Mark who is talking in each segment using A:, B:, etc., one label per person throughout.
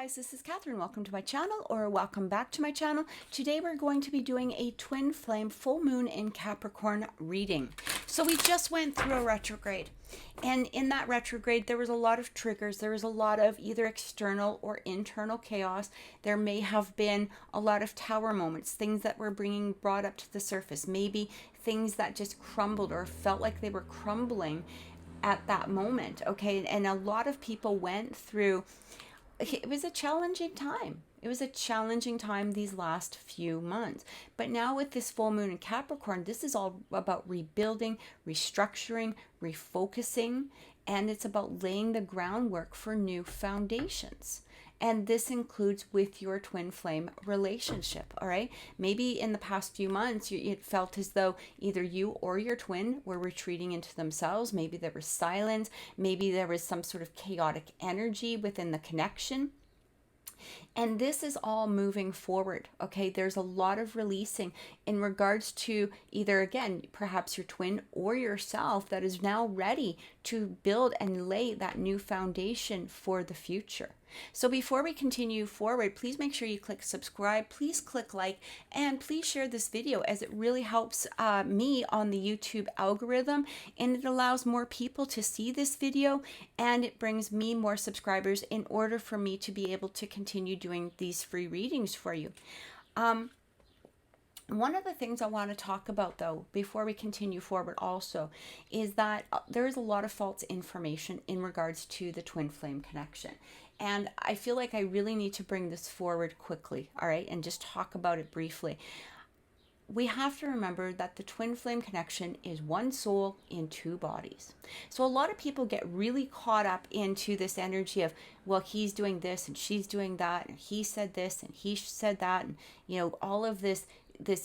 A: guys, this is Catherine. Welcome to my channel, or welcome back to my channel. Today we're going to be doing a twin flame full moon in Capricorn reading. So we just went through a retrograde, and in that retrograde there was a lot of triggers. There was a lot of either external or internal chaos. There may have been a lot of tower moments, things that were brought up to the surface, maybe things that just crumbled or felt like they were crumbling at that moment. Okay, and a lot of people went through. It was a challenging time. It was a challenging time these last few months. But now with this full moon in Capricorn, this is all about rebuilding, restructuring, refocusing, and it's about laying the groundwork for new foundations. And this includes with your twin flame relationship, all right? Maybe in the past few months, it felt as though either you or your twin were retreating into themselves. Maybe there was silence. Maybe there was some sort of chaotic energy within the connection. And this is all moving forward, okay? There's a lot of releasing in regards to either, again, perhaps your twin or yourself that is now ready to build and lay that new foundation for the future. So before we continue forward, please make sure you click subscribe, please click like, and please share this video, as it really helps me on the YouTube algorithm, and it allows more people to see this video, and it brings me more subscribers in order for me to be able to continue doing these free readings for you. One of the things I want to talk about, though, before we continue forward also, is that there is a lot of false information in regards to the twin flame connection. And I feel like I really need to bring this forward quickly, all right, and just talk about it briefly. We have to remember that the twin flame connection is one soul in two bodies. So a lot of people get really caught up into this energy of, well, he's doing this and she's doing that, and he said this and he said that, and all of this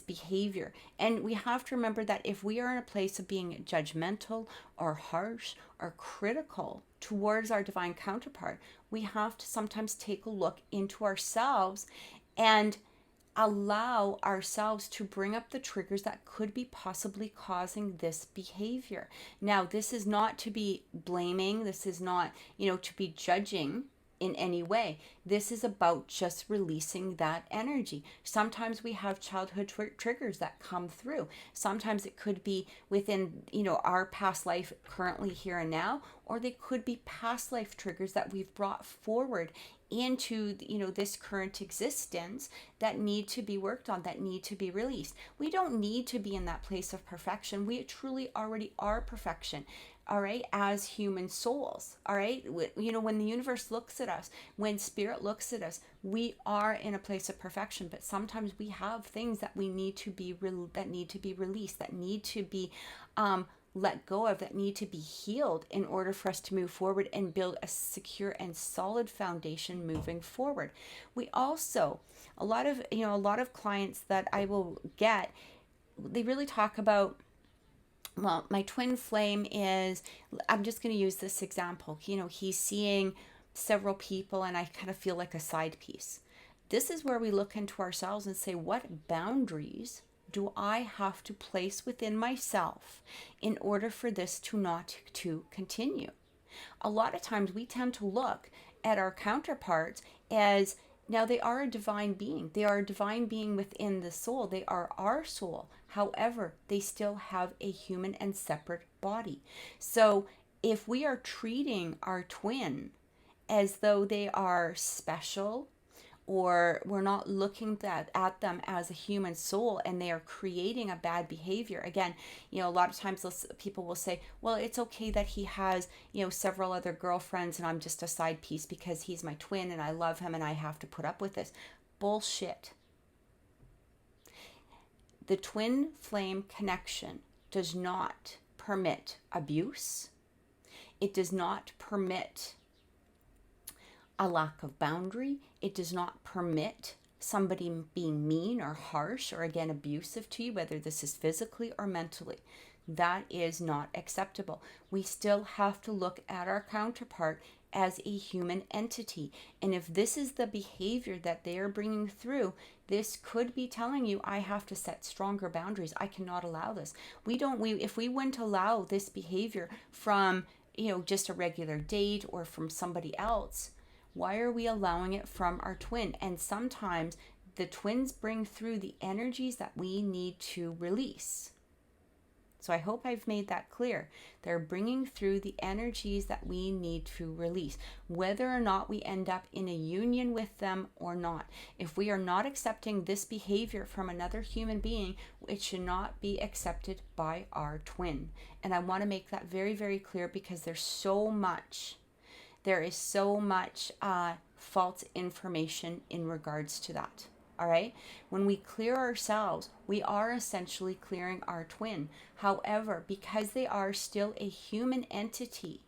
A: behavior. And we have to remember that if we are in a place of being judgmental or harsh or critical towards our divine counterpart, we have to sometimes take a look into ourselves and allow ourselves to bring up the triggers that could be possibly causing this behavior. Now, this is not to be blaming, this is not, to be judging in any way. This is about just releasing that energy. Sometimes we have childhood triggers that come through. Sometimes it could be within, our past life currently here and now, or they could be past life triggers that we've brought forward into, this current existence that need to be worked on, that need to be released. We don't need to be in that place of perfection. We truly already are perfection. All right, as human souls, all right, when the universe looks at us, when spirit looks at us, we are in a place of perfection. But sometimes we have things that we need to be that need to be released, that need to be let go of, that need to be healed in order for us to move forward and build a secure and solid foundation moving forward. We also, a lot of clients that I will get, they really talk about, well, my twin flame is, I'm just going to use this example. He's seeing several people and I kind of feel like a side piece. This is where we look into ourselves and say, what boundaries do I have to place within myself in order for this to not to continue? A lot of times we tend to look at our counterparts as, now they are a divine being. They are a divine being within the soul. They are our soul. However, they still have a human and separate body. So if we are treating our twin as though they are special, or we're not looking at them as a human soul and they are creating a bad behavior. Again, a lot of times people will say, well, it's okay that he has, several other girlfriends and I'm just a side piece because he's my twin and I love him and I have to put up with this. Bullshit. The twin flame connection does not permit abuse. It does not permit a lack of boundary. It does not permit somebody being mean or harsh or, again, abusive to you, whether this is physically or mentally. That is not acceptable. We still have to look at our counterpart as a human entity. And if this is the behavior that they are bringing through, this could be telling you, I have to set stronger boundaries. I cannot allow this. If we wouldn't allow this behavior from, just a regular date or from somebody else, Why are we allowing it from our twin? And sometimes the twins bring through the energies that we need to release. So I hope I've made that clear. They're bringing through the energies that we need to release, whether or not we end up in a union with them or not. If we are not accepting this behavior from another human being, it should not be accepted by our twin. And I want to make that very, very clear, because there is so much false information in regards to that. All right. When we clear ourselves, we are essentially clearing our twin. However, because they are still a human entity,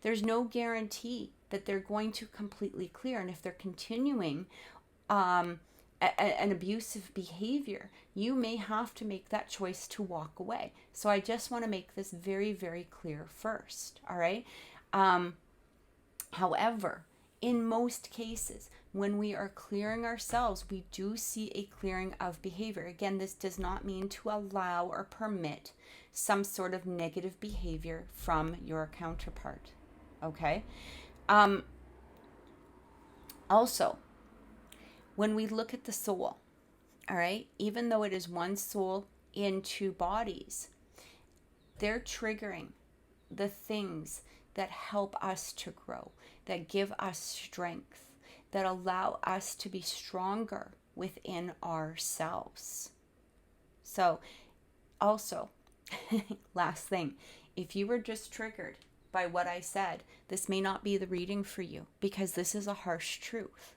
A: there's no guarantee that they're going to completely clear. And if they're continuing an abusive behavior, you may have to make that choice to walk away. So I just want to make this very, very clear first. All right. However, in most cases, when we are clearing ourselves, we do see a clearing of behavior. Again, this does not mean to allow or permit some sort of negative behavior from your counterpart. Okay? Also, when we look at the soul, all right, even though it is one soul in two bodies, they're triggering the things that help us to grow, that give us strength, that allow us to be stronger within ourselves. So also, last thing, if you were just triggered by what I said, this may not be the reading for you, because this is a harsh truth.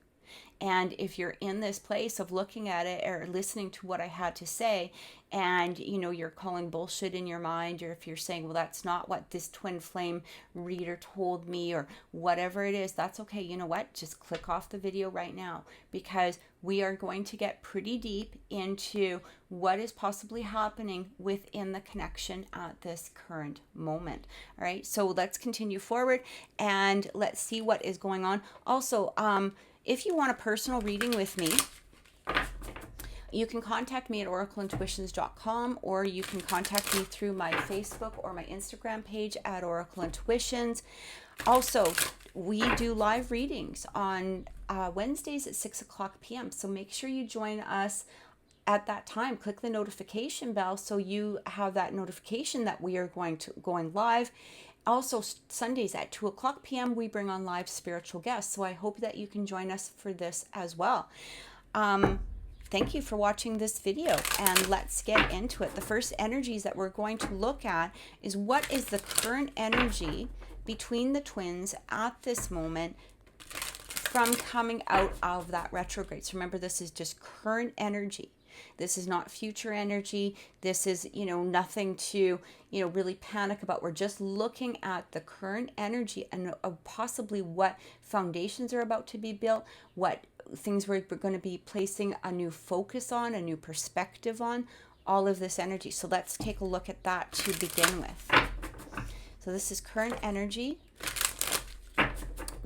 A: And if you're in this place of looking at it or listening to what I had to say, and you're calling bullshit in your mind, or if you're saying, well, that's not what this twin flame reader told me, or whatever it is, that's okay. You know what? Just click off the video right now, because we are going to get pretty deep into what is possibly happening within the connection at this current moment. All right. So let's continue forward and let's see what is going on. Also, if you want a personal reading with me, you can contact me at oracleintuitions.com, or you can contact me through my Facebook or my Instagram page at Oracle Intuitions. Also, we do live readings on Wednesdays at 6 o'clock p.m. So make sure you join us at that time. Click the notification bell so you have that notification that we are going live. Also, Sundays at 2 o'clock p.m. we bring on live spiritual guests. So I hope that you can join us for this as well. Thank you for watching this video, and let's get into it. The first energies that we're going to look at is, what is the current energy between the twins at this moment from coming out of that retrograde. So remember, this is just current energy. This is not future energy. This is, nothing to, really panic about. We're just looking at the current energy and possibly what foundations are about to be built, what things we're going to be placing a new focus on, a new perspective on, all of this energy. So let's take a look at that to begin with. So this is current energy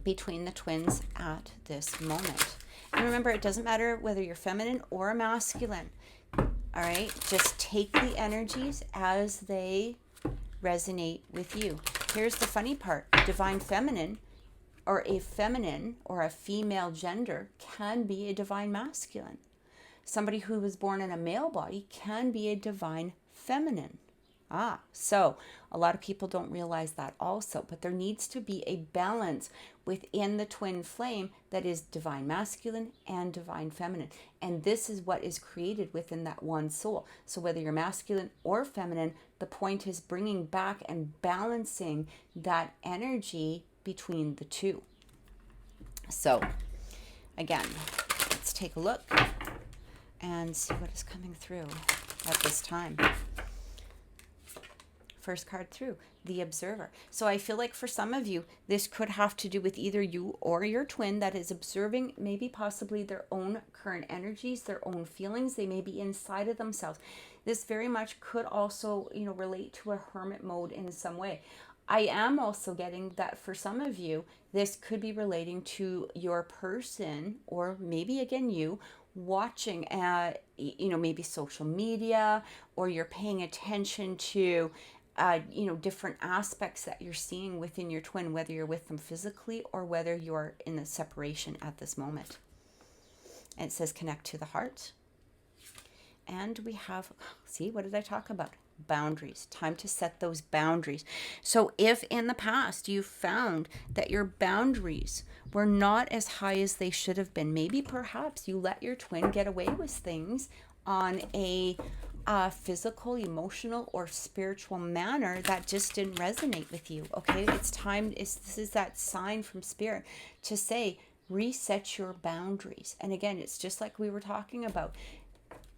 A: between the twins at this moment. And remember, it doesn't matter whether you're feminine or masculine. All right, just take the energies as they resonate with you. Here's the funny part. Divine feminine, or a feminine or a female gender, can be a divine masculine. Somebody who was born in a male body can be a divine feminine. So a lot of people don't realize that also, but there needs to be a balance within the twin flame that is divine masculine and divine feminine. And this is what is created within that one soul. So whether you're masculine or feminine, the point is bringing back and balancing that energy between the two. So again, let's take a look and see what is coming through at this time. First card through, the Observer. So I feel like for some of you, this could have to do with either you or your twin that is observing maybe possibly their own current energies, their own feelings. They may be inside of themselves. This very much could also, relate to a hermit mode in some way. I am also getting that for some of you, this could be relating to your person, or maybe again you, watching maybe social media, or you're paying attention to different aspects that you're seeing within your twin, whether you're with them physically or whether you're in a separation at this moment. And it says connect to the heart. And we have, see, what did I talk about? Boundaries. Time to set those boundaries. So if in the past you found that your boundaries were not as high as they should have been, maybe perhaps you let your twin get away with things on a physical, emotional, or spiritual manner that just didn't resonate with you. Okay, it's time. This is that sign from Spirit to say, reset your boundaries. And again, it's just like we were talking about.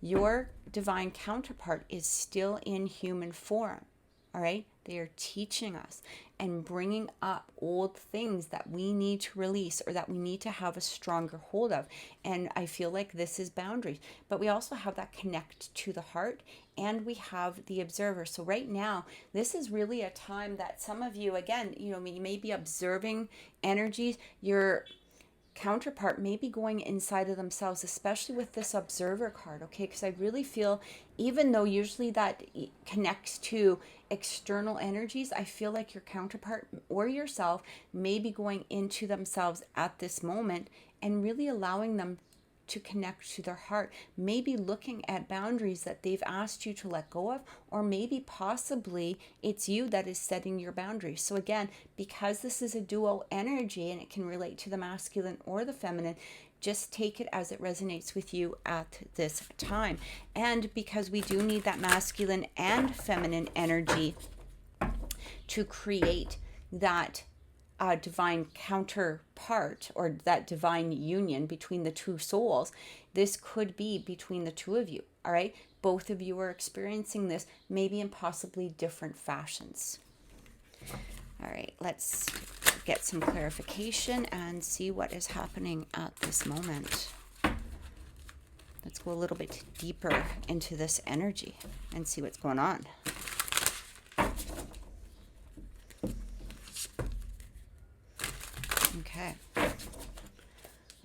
A: Your divine counterpart is still in human form. All right, they are teaching us and bringing up old things that we need to release or that we need to have a stronger hold of. And I feel like this is boundaries. But we also have that connect to the heart, and we have the observer. So right now, this is really a time that some of you, again, you may be observing energies. Your counterpart may be going inside of themselves, especially with this observer card, okay? Because I really feel, even though usually that connects to external energies, I feel like your counterpart or yourself may be going into themselves at this moment and really allowing them to connect to their heart, maybe looking at boundaries that they've asked you to let go of, or maybe possibly it's you that is setting your boundaries. So again, because this is a dual energy and it can relate to the masculine or the feminine, just take it as it resonates with you at this time. And because we do need that masculine and feminine energy to create that divine counterpart or that divine union between the two souls, this could be between the two of you. All right, both of you are experiencing this, maybe in possibly different fashions. All right, let's get some clarification and see what is happening at this moment. Let's go a little bit deeper into this energy and see what's going on. Okay.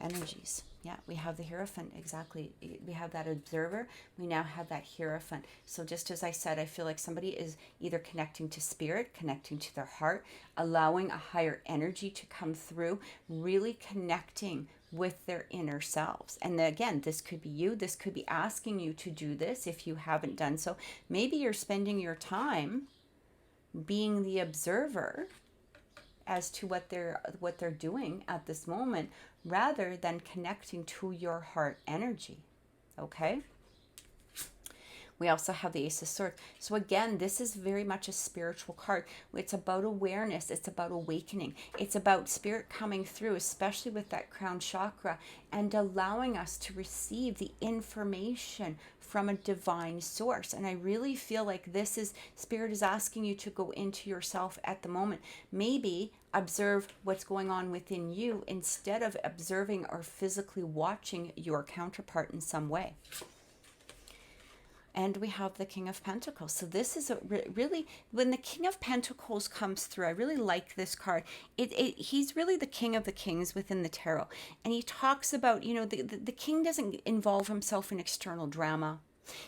A: Energies. Yeah, we have the Hierophant, exactly. We have that observer. We now have that Hierophant. So just as I said, I feel like somebody is either connecting to spirit, connecting to their heart, allowing a higher energy to come through, really connecting with their inner selves. And again, this could be you. This could be asking you to do this if you haven't done so. Maybe you're spending your time being the observer as to what they're doing at this moment, rather than connecting to your heart energy. Okay? We also have the Ace of Swords. So again, this is very much a spiritual card. It's about awareness. It's about awakening. It's about spirit coming through, especially with that crown chakra, and allowing us to receive the information from a divine source. And I really feel like this is, spirit is asking you to go into yourself at the moment. Maybe observe what's going on within you instead of observing or physically watching your counterpart in some way. And we have the King of Pentacles. So this is really, when the King of Pentacles comes through, I really like this card. He's really the King of the Kings within the tarot. And he talks about, the king doesn't involve himself in external drama.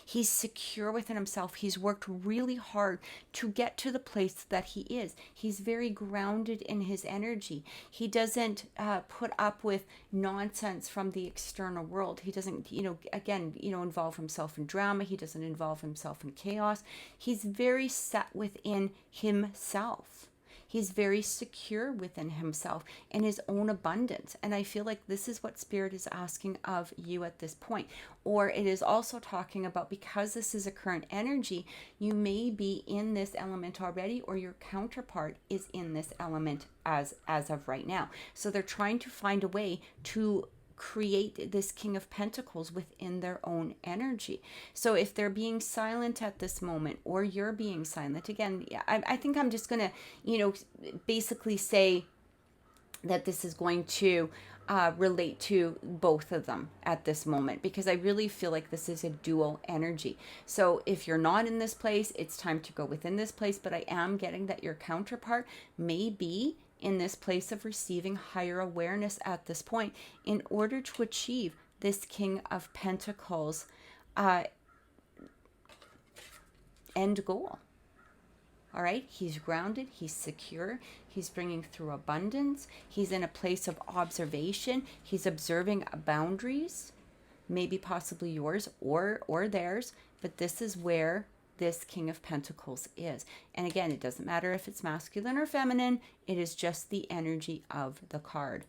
A: He's secure within himself. He's worked really hard to get to the place that he is. He's very grounded in his energy. He doesn't put up with nonsense from the external world. He doesn't, involve himself in drama. He doesn't involve himself in chaos. He's very set within himself. He's very secure within himself and his own abundance. And I feel like this is what Spirit is asking of you at this point. Or it is also talking about, because this is a current energy, you may be in this element already, or your counterpart is in this element as of right now. So they're trying to find a way to create this King of Pentacles within their own energy. So if they're being silent at this moment, or you're being silent, again, I think I'm just going to, basically say that this is going to relate to both of them at this moment, because I really feel like this is a dual energy. So if you're not in this place, it's time to go within this place. But I am getting that your counterpart may be in this place of receiving higher awareness at this point in order to achieve this King of Pentacles end goal. All right, he's grounded, he's secure, he's bringing through abundance, he's in a place of observation, he's observing boundaries, maybe possibly yours or theirs, but this is where this King of Pentacles is. And again, it doesn't matter if it's masculine or feminine, it is just the energy of the card.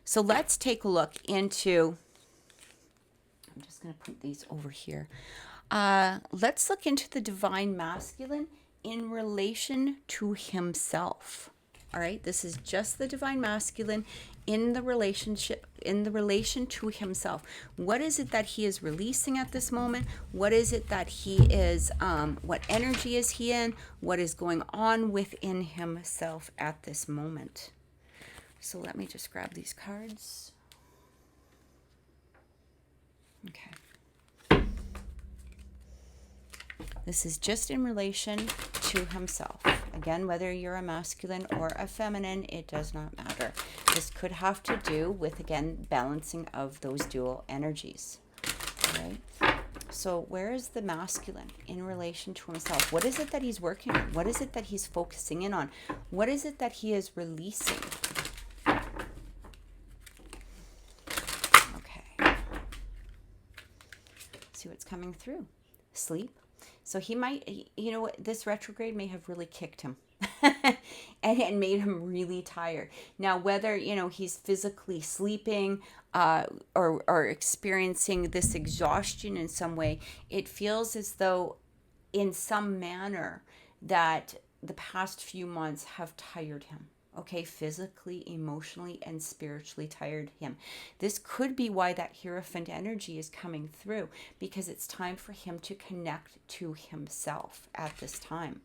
A: So let's take a look into, I'm just going to put these over here. Let's look into the divine masculine in relation to himself. All right, this is just the divine masculine in the relationship, in the relation to himself. What is it that he is releasing at this moment? What is it that he is, what energy is he in? What is going on within himself at this moment? So let me just grab these cards. Okay. This is just in relation to himself. Again, whether you're a masculine or a feminine, it does not matter. This could have to do with, again, balancing of those dual energies. All right. So where is the masculine in relation to himself? What is it that he's working on? What is it that he's focusing in on? What is it that he is releasing? Okay. See what's coming through. Sleep. So he might, you know, this retrograde may have really kicked him and made him really tired. Now, whether, you know, he's physically sleeping or experiencing this exhaustion in some way, it feels as though in some manner that the past few months have tired him. Okay, physically, emotionally, and spiritually tired him. This could be why that Hierophant energy is coming through, because it's time for him to connect to himself at this time.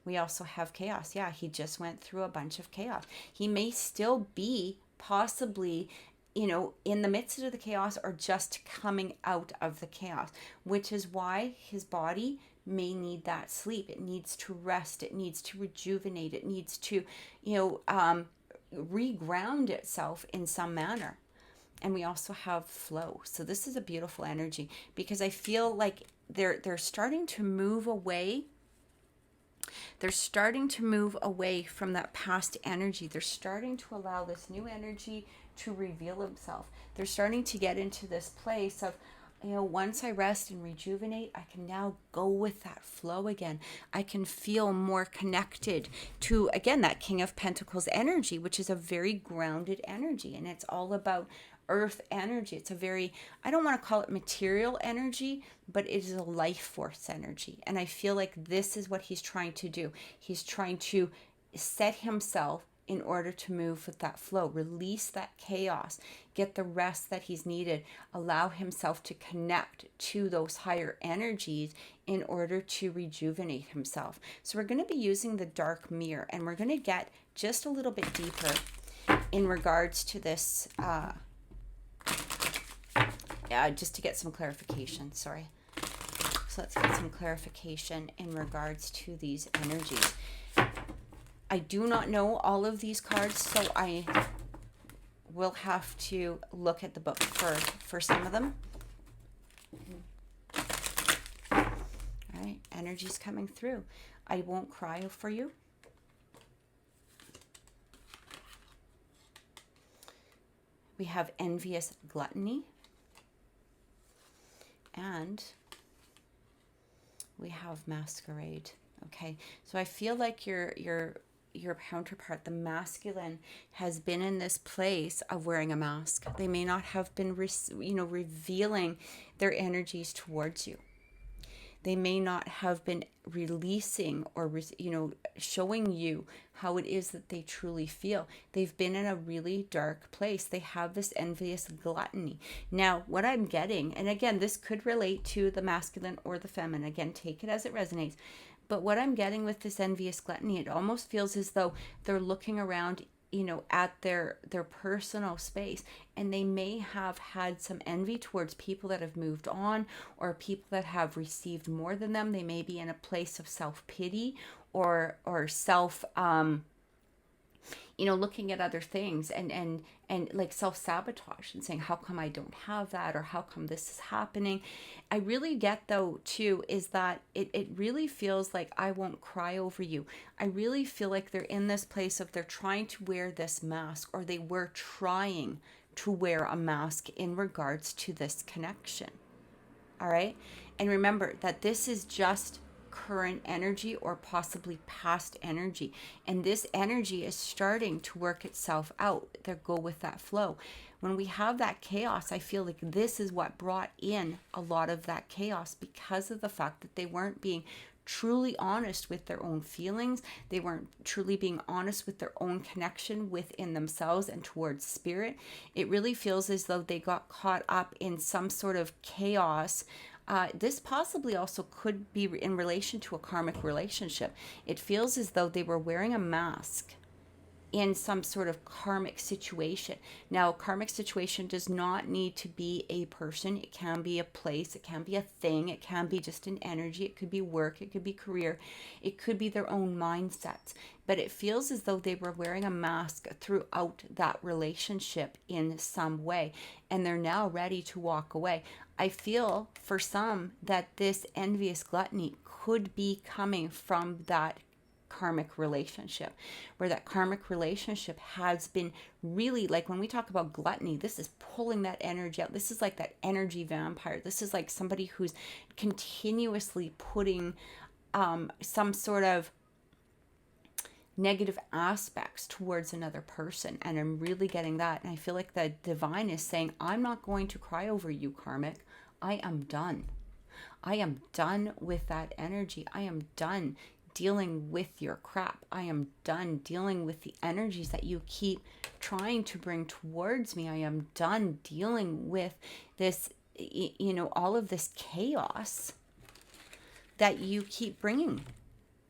A: We also have chaos. Yeah, he just went through a bunch of chaos. He may still be possibly, you know, in the midst of the chaos or just coming out of the chaos, which is why his body may need that sleep. It needs to rest. It needs to rejuvenate. It needs to, you know, reground itself in some manner. And we also have flow. So this is a beautiful energy, because I feel like they're starting to move away. They're starting to move away from that past energy. They're starting to allow this new energy to reveal himself. They're starting to get into this place of, you know, once I rest and rejuvenate, I can now go with that flow again. I can feel more connected to, again, that King of Pentacles energy, which is a very grounded energy. And it's all about earth energy. It's a very, I don't want to call it material energy, but it is a life force energy. And I feel like this is what he's trying to do. He's trying to set himself in order to move with that flow, release that chaos, get the rest that he's needed, allow himself to connect to those higher energies in order to rejuvenate himself. So we're going to be using the dark mirror, and we're going to get just a little bit deeper in regards to this, just to get some clarification, sorry. So let's get some clarification in regards to these energies. I do not know all of these cards, so I will have to look at the book for some of them. All right, energy's coming through. I won't cry for you. We have envious gluttony. And we have masquerade. Okay, so I feel like your counterpart, the masculine, has been in this place of wearing a mask. They may not have been, revealing their energies towards you. They may not have been releasing or, showing you how it is that they truly feel. They've been in a really dark place. They have this envious gluttony. Now, what I'm getting, and again, this could relate to the masculine or the feminine. Again, take it as it resonates. But what I'm getting with this envious gluttony, it almost feels as though they're looking around, at their personal space, and they may have had some envy towards people that have moved on or people that have received more than them. They may be in a place of self-pity or self looking at other things and like self-sabotage and saying, how come I don't have that? Or how come this is happening? I really get, though, too, is that it really feels like I won't cry over you. I really feel like they're in this place of they're trying to wear this mask, or they were trying to wear a mask in regards to this connection. All right. And remember that this is just current energy or possibly past energy. And this energy is starting to work itself out. They go with that flow. When we have that chaos, I feel like this is what brought in a lot of that chaos, because of the fact that they weren't being truly honest with their own feelings. They weren't truly being honest with their own connection within themselves and towards spirit. It really feels as though they got caught up in some sort of chaos. This possibly also could be in relation to a karmic relationship. It feels as though they were wearing a mask in some sort of karmic situation. Now, karmic situation does not need to be a person. It can be a place. It can be a thing. It can be just an energy. It could be work. It could be career. It could be their own mindsets. But it feels as though they were wearing a mask throughout that relationship in some way, and they're now ready to walk away. I feel for some that this envious gluttony could be coming from that karmic relationship, where that karmic relationship has been really, like, when we talk about gluttony, this is pulling that energy out. This is like that energy vampire. This is like somebody who's continuously putting some sort of negative aspects towards another person. And I'm really getting that. And I feel like the divine is saying, I'm not going to cry over you, karmic. I am done. I am done with that energy. I am done dealing with your crap. I am done dealing with the energies that you keep trying to bring towards me. I am done dealing with this, all of this chaos that you keep bringing.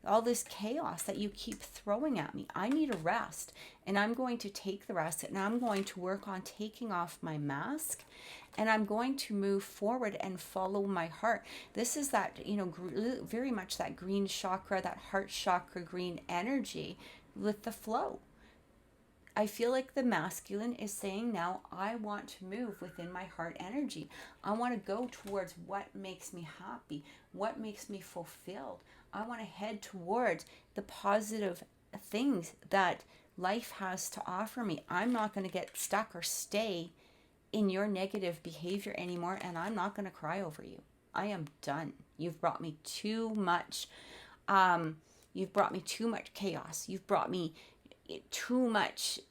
A: All this chaos that you keep throwing at me. I need a rest, and I'm going to take the rest, and I'm going to work on taking off my mask, and I'm going to move forward and follow my heart. This is that, very much that green chakra, that heart chakra, green energy with the flow. I feel like the masculine is saying now, I want to move within my heart energy. I want to go towards what makes me happy, what makes me fulfilled. I want to head towards the positive things that life has to offer me. I'm not going to get stuck or stay in your negative behavior anymore, and I'm not going to cry over you. I am done. You've brought me too much. You've brought me too much chaos. You've brought me too much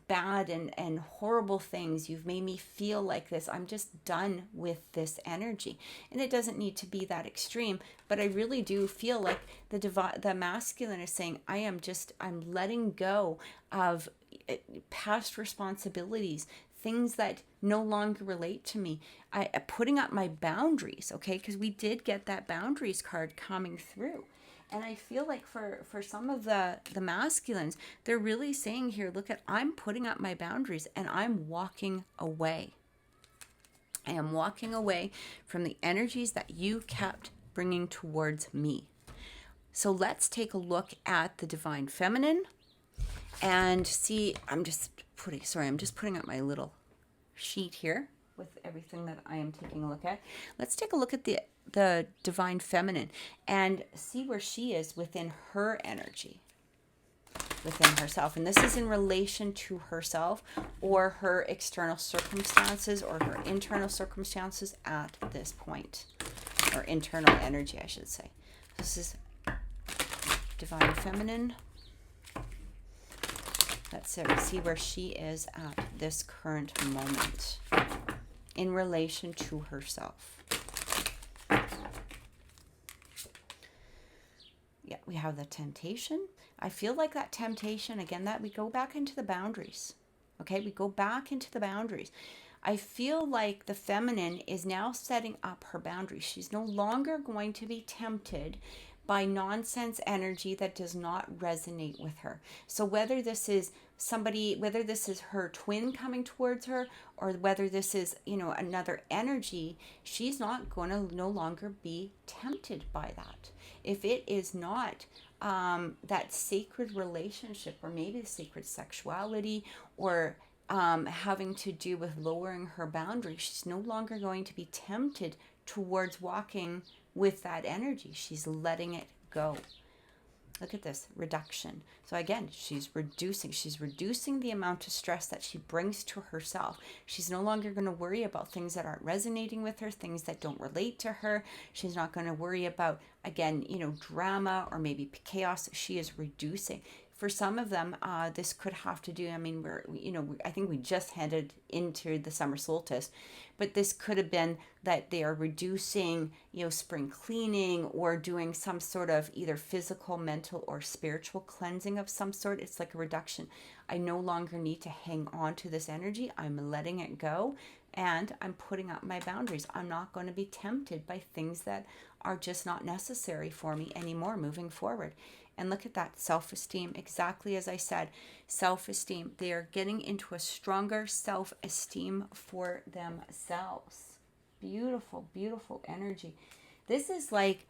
A: bad and horrible things. You've made me feel like this. I'm just done with this energy. And it doesn't need to be that extreme, but I really do feel like the masculine is saying, I'm letting go of past responsibilities, things that no longer relate to me. I putting up my boundaries, okay? Because we did get that boundaries card coming through. And I feel like for some of the masculines, they're really saying here, look, I'm putting up my boundaries and I'm walking away. I am walking away from the energies that you kept bringing towards me. So let's take a look at the divine feminine and see. I'm just putting up my little sheet here with everything that I am taking a look at. Let's take a look at the divine feminine and see where she is within her energy, within herself. And this is in relation to herself or her external circumstances or her internal circumstances at this point, or internal energy, I should say. This is divine feminine. Let's see where she is at this current moment in relation to herself. Yeah, we have the temptation. I feel like that temptation, again, that we go back into the boundaries. Okay, we go back into the boundaries. I feel like the feminine is now setting up her boundaries. She's no longer going to be tempted by nonsense energy that does not resonate with her. So whether this is somebody, whether this is her twin coming towards her, or whether this is, another energy, she's not going to no longer be tempted by that. If it is not that sacred relationship, or maybe sacred sexuality, or having to do with lowering her boundaries, she's no longer going to be tempted towards walking with that energy. She's letting it go. Look at this reduction. So again, she's reducing the amount of stress that she brings to herself. She's no longer going to worry about things that aren't resonating with her, things that don't relate to her. She's not going to worry about, again, drama or maybe chaos. She is reducing. For some of them, this could have to do, I think we just headed into the summer solstice, but this could have been that they are reducing, spring cleaning, or doing some sort of either physical, mental, or spiritual cleansing of some sort. It's like a reduction. I no longer need to hang on to this energy. I'm letting it go, and I'm putting up my boundaries. I'm not going to be tempted by things that are just not necessary for me anymore moving forward. And look at that, self-esteem, exactly as I said, self-esteem. They are getting into a stronger self-esteem for themselves. Beautiful, beautiful energy. This is like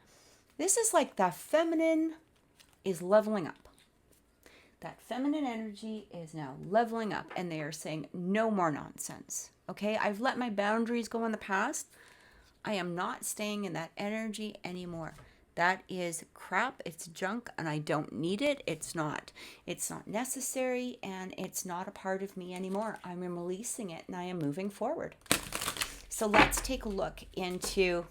A: the feminine is leveling up. That feminine energy is now leveling up, and they are saying no more nonsense. Okay, I've let my boundaries go in the past. I am not staying in that energy anymore. That is crap. It's junk, and I don't need it. It's not necessary, and it's not a part of me anymore. I'm releasing it, and I am moving forward. So let's take a look into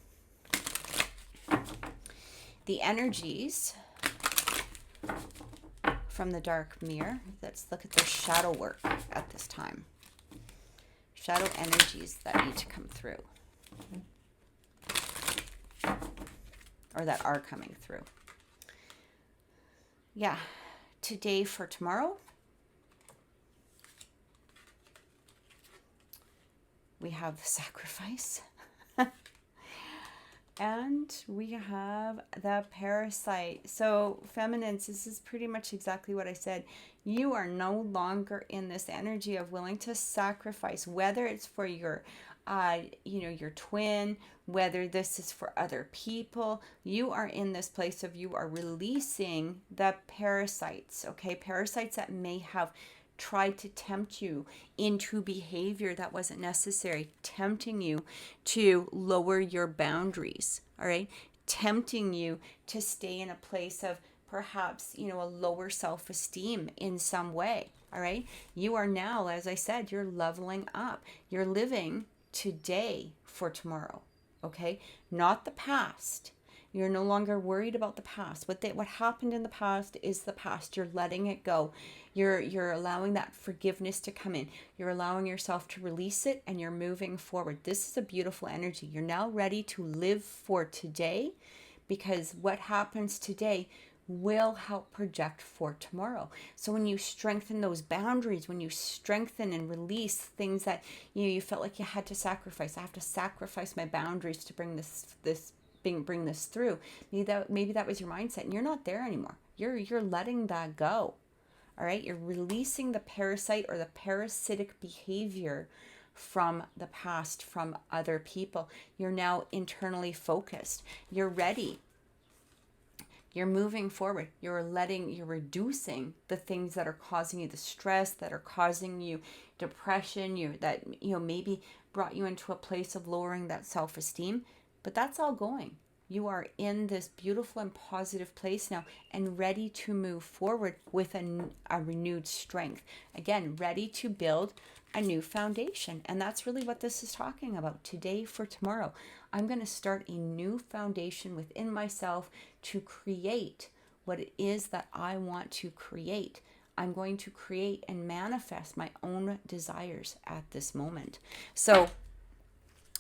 A: the energies from the dark mirror. Let's look at the shadow work at this time. Shadow energies that need to come through, or that are coming through. Yeah, today for tomorrow, we have the sacrifice. And we have the parasite. So feminines, this is pretty much exactly what I said. You are no longer in this energy of willing to sacrifice, whether it's for your your twin, whether this is for other people. You are in this place of you are releasing the parasites, okay? Parasites that may have tried to tempt you into behavior that wasn't necessary, tempting you to lower your boundaries, all right? Tempting you to stay in a place of perhaps, a lower self-esteem in some way, all right? You are now, as I said, you're leveling up. You're living today for tomorrow, okay? Not the past. You're no longer worried about the past. What happened in the past is the past. You're letting it go. You're allowing that forgiveness to come in. You're allowing yourself to release it, and you're moving forward. This is a beautiful energy. You're now ready to live for today, because what happens today will help project for tomorrow. So when you strengthen those boundaries, when you strengthen and release things that you felt like you had to sacrifice, I have to sacrifice my boundaries to bring this through. Maybe that was your mindset, and you're not there anymore. You're letting that go. All right, you're releasing the parasite or the parasitic behavior from the past, from other people. You're now internally focused. You're ready. You're moving forward. You're reducing the things that are causing you the stress, that are causing you depression, that maybe brought you into a place of lowering that self-esteem. But that's all going. You are in this beautiful and positive place now, and ready to move forward with a renewed strength. Again, ready to build a new foundation. And that's really what this is talking about. Today for tomorrow, I'm going to start a new foundation within myself to create what it is that I want to create. I'm going to create and manifest my own desires at this moment. So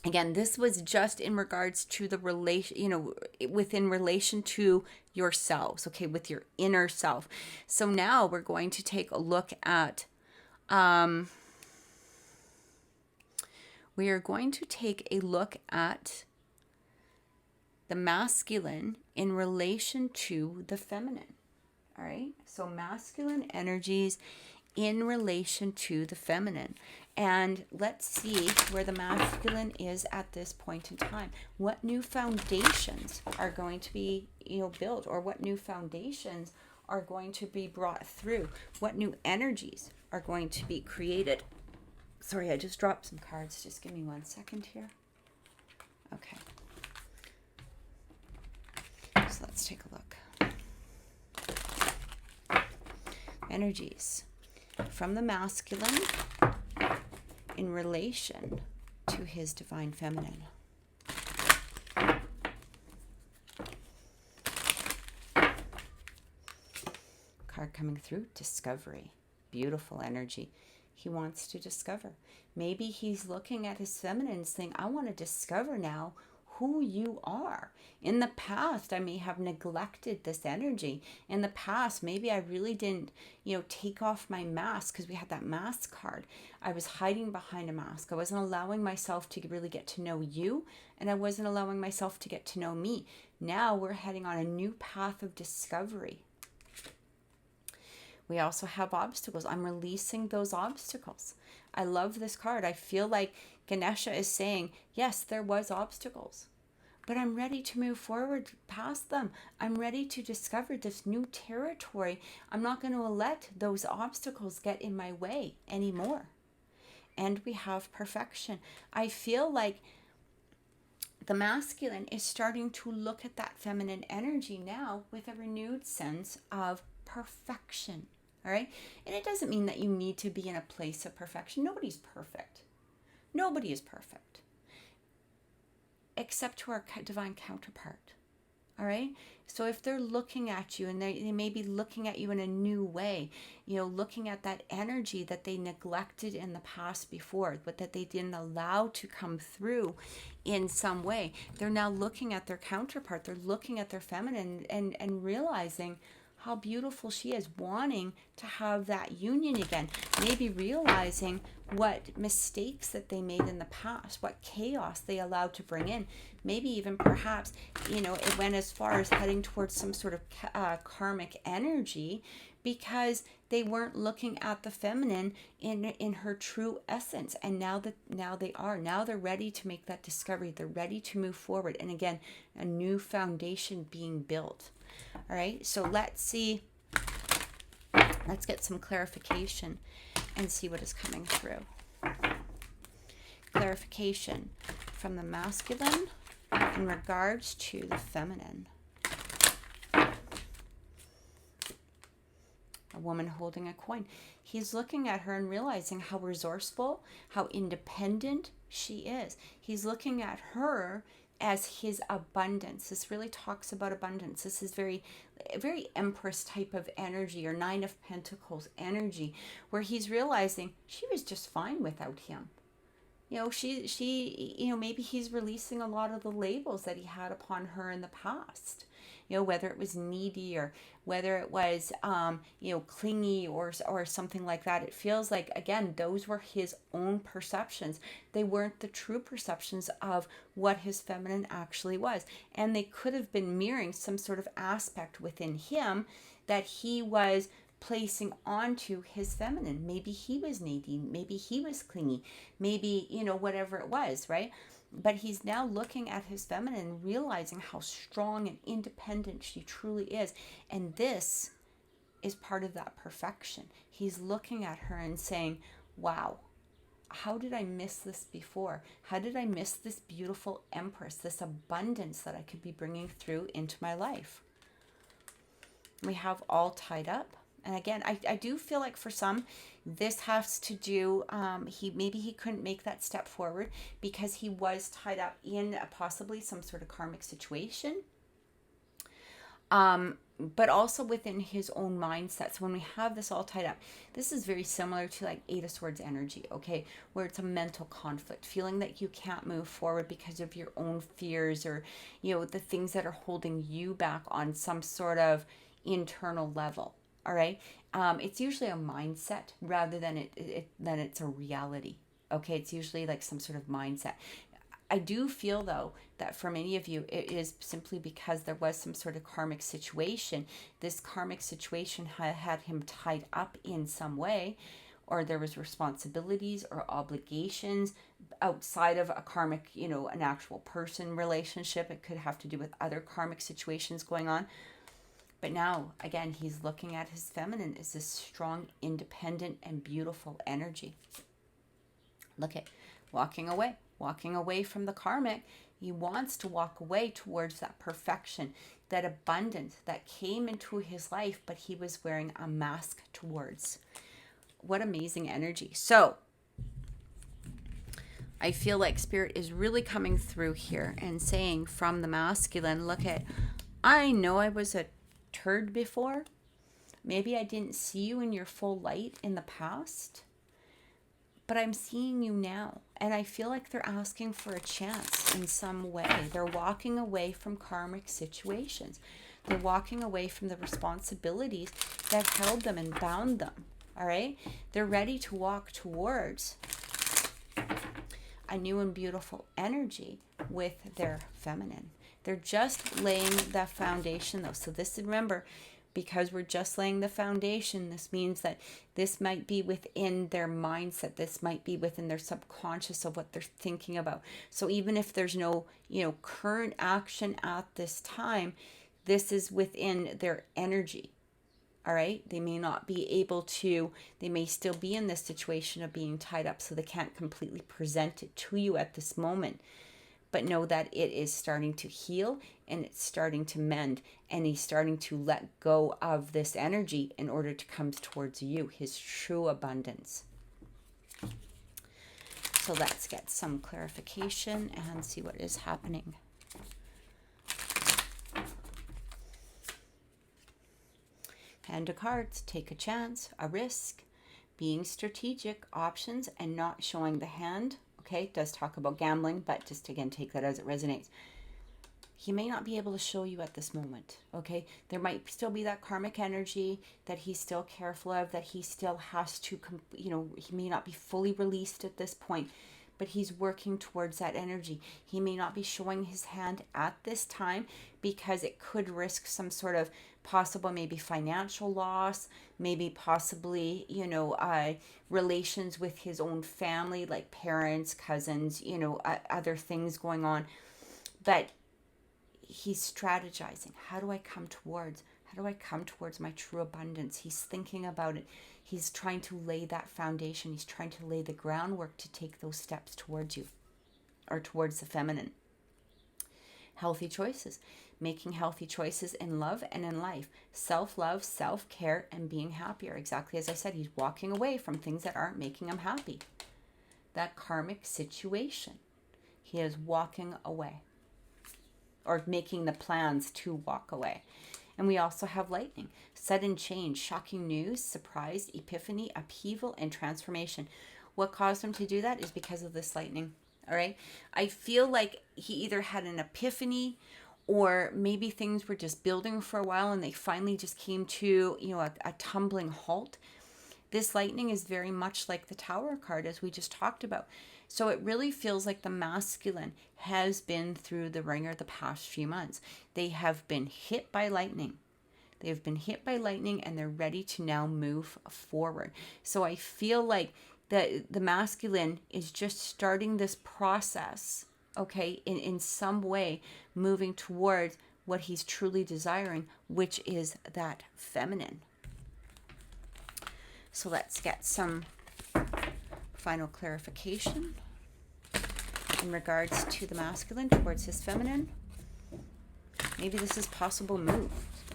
A: again, this was just in regards to the relation, within relation to yourselves, okay, with your inner self. So now we're going to take a look at, the masculine in relation to the feminine. All right. So masculine energies in relation to the feminine. And let's see where the masculine is at this point in time. What new foundations are going to be, built, or what new foundations are going to be brought through? What new energies are going to be created? Sorry, I just dropped some cards. Just give me 1 second here. Okay. So let's take a look. Energies from the masculine in relation to his divine feminine. Card coming through, discovery. Beautiful energy. He wants to discover. Maybe he's looking at his feminine and saying, I want to discover now who you are. In the past, I may have neglected this energy. In the past, maybe I really didn't, take off my mask, because we had that mask card. I was hiding behind a mask. I wasn't allowing myself to really get to know you, and I wasn't allowing myself to get to know me. Now we're heading on a new path of discovery. We also have obstacles. I'm releasing those obstacles. I love this card. I feel like Ganesha is saying, yes, there was obstacles, but I'm ready to move forward past them. I'm ready to discover this new territory. I'm not going to let those obstacles get in my way anymore. And we have perfection. I feel like the masculine is starting to look at that feminine energy now with a renewed sense of perfection. All right. And it doesn't mean that you need to be in a place of perfection. Nobody's perfect. Nobody is perfect. Except to our divine counterpart. All right. So if they're looking at you, and they may be looking at you in a new way, looking at that energy that they neglected in the past before, but that they didn't allow to come through in some way. They're now looking at their counterpart. They're looking at their feminine and realizing how beautiful she is, wanting to have that union again. Maybe realizing what mistakes that they made in the past, what chaos they allowed to bring in. Maybe even perhaps, it went as far as heading towards some sort of karmic energy, because they weren't looking at the feminine in her true essence. And now they're ready to make that discovery. They're ready to move forward. And again, a new foundation being built. All right, so let's see. Let's get some clarification and see what is coming through. Clarification from the masculine in regards to the feminine. A woman holding a coin. He's looking at her and realizing how resourceful, how independent she is. He's looking at her as his abundance. This really talks about abundance. This is very Empress type of energy, or Nine of Pentacles energy, where he's realizing she was just fine without him. Maybe he's releasing a lot of the labels that he had upon her in the past. Whether it was needy, or whether it was, clingy, or something like that. It feels like, again, those were his own perceptions. They weren't the true perceptions of what his feminine actually was. And they could have been mirroring some sort of aspect within him that he was placing onto his feminine. Maybe he was needy, maybe he was clingy, maybe, whatever it was, right? But he's now looking at his feminine and realizing how strong and independent she truly is. And this is part of that perfection. He's looking at her and saying, wow, how did I miss this before? How did I miss this beautiful Empress, this abundance that I could be bringing through into my life? We have all tied up. And again, I do feel like for some, this has to do, he couldn't make that step forward because he was tied up in possibly some sort of karmic situation. But also within his own mindset. So when we have this all tied up, this is very similar to like Eight of Swords energy, okay? Where it's a mental conflict, feeling that you can't move forward because of your own fears, or, the things that are holding you back on some sort of internal level. All right. It's usually a mindset rather than it's a reality. Okay. It's usually like some sort of mindset. I do feel, though, that for many of you, it is simply because there was some sort of karmic situation. This karmic situation had him tied up in some way, or there was responsibilities or obligations outside of a karmic, an actual person relationship. It could have to do with other karmic situations going on. But now, again, he's looking at his feminine as this strong, independent, and beautiful energy. Look at walking away from the karmic. He wants to walk away towards that perfection, that abundance that came into his life, but he was wearing a mask towards. What amazing energy. So I feel like Spirit is really coming through here and saying from the masculine, look at, I know I was a turd before. Maybe I didn't see you in your full light in the past, but I'm seeing you now. And I feel like they're asking for a chance in some way. They're walking away from karmic situations. They're walking away from the responsibilities that held them and bound them. All right? They're ready to walk towards a new and beautiful energy with their feminine. They're just laying the foundation, though. So this, remember, because we're just laying the foundation, this means that this might be within their mindset. This might be within their subconscious of what they're thinking about. So even if there's no, current action at this time, this is within their energy. All right. They may not be able to, they may still be in this situation of being tied up, so they can't completely present it to you at this moment. But know that it is starting to heal and it's starting to mend, and he's starting to let go of this energy in order to come towards you, his true abundance. So let's get some clarification and see what is happening. Hand of cards, take a chance, a risk, being strategic, options, and not showing the hand. Okay, it does talk about gambling, but just again, take that as it resonates. He may not be able to show you at this moment, okay? There might still be that karmic energy that he's still careful of, that he still has to, he may not be fully released at this point, but he's working towards that energy. He may not be showing his hand at this time because it could risk some sort of possible maybe financial loss, maybe possibly, relations with his own family, like parents, cousins, other things going on. But he's strategizing. How do I come towards my true abundance? He's thinking about it. He's trying to lay that foundation. He's trying to lay the groundwork to take those steps towards you, or towards the feminine. Healthy choices. Making healthy choices in love and in life. Self-love, self-care, and being happier. Exactly as I said, he's walking away from things that aren't making him happy. That karmic situation. He is walking away, or making the plans to walk away. And we also have lightning, sudden change, shocking news, surprise, epiphany, upheaval, and transformation. What caused him to do that is because of this lightning. All right. I feel like he either had an epiphany, or maybe things were just building for a while and they finally just came to, a tumbling halt. This lightning is very much like the Tower card, as we just talked about. So it really feels like the masculine has been through the ringer the past few months. They have been hit by lightning. They've been hit by lightning and they're ready to now move forward. So I feel like the masculine is just starting this process, okay, in some way, moving towards what he's truly desiring, which is that feminine. So let's get some final clarification in regards to the masculine towards his feminine. Maybe this is possible move.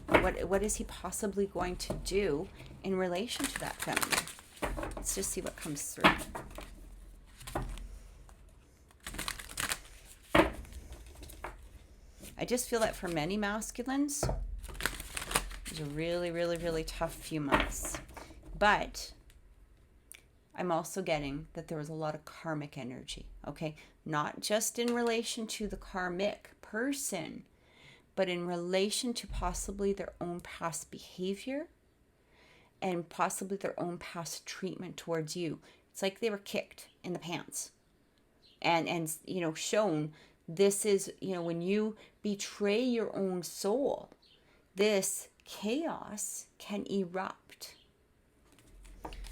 A: What is he possibly going to do in relation to that feminine? Let's just see what comes through. I just feel that for many masculines, it's a really, really, really tough few months. But I'm also getting that there was a lot of karmic energy, okay? Not just in relation to the karmic person, but in relation to possibly their own past behavior and possibly their own past treatment towards you. It's like they were kicked in the pants, and you know, shown this is, you know, when you betray your own soul, this chaos can erupt.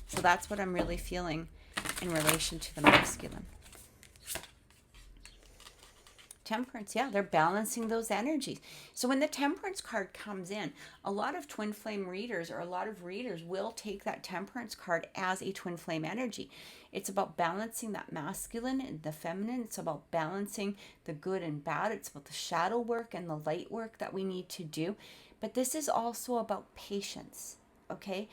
A: So that's what I'm really feeling in relation to the masculine. Temperance, yeah, they're balancing those energies. So when the Temperance card comes in, a lot of twin flame readers, or a lot of readers, will take that Temperance card as a twin flame energy. It's about balancing that masculine and the feminine. It's about balancing the good and bad. It's about the shadow work and the light work that we need to do. But this is also about patience, okay?